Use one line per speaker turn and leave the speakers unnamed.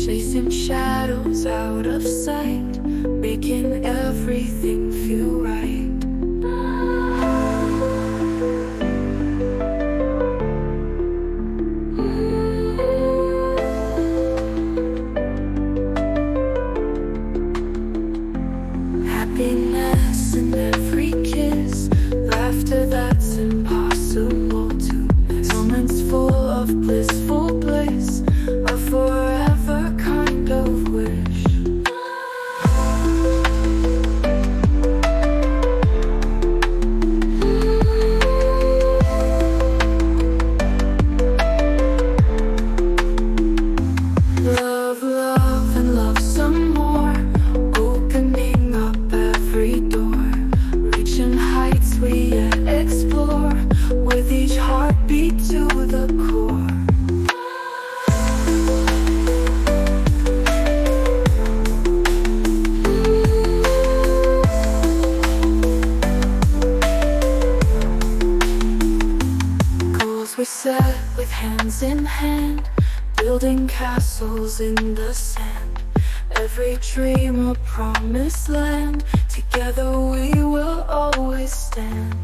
chasing shadows out of sight, making everything feel right. Happiness in every kiss, laughter that's impossible to miss, moments full of blissful bliss, a forever kind of wish. Love, love, and love some more, opening up every door, reaching heights we yet explore, with each heartbeat to the core. Goals we set with hands in hand, building castles in the sand, every dream a promised land, together we will always stand.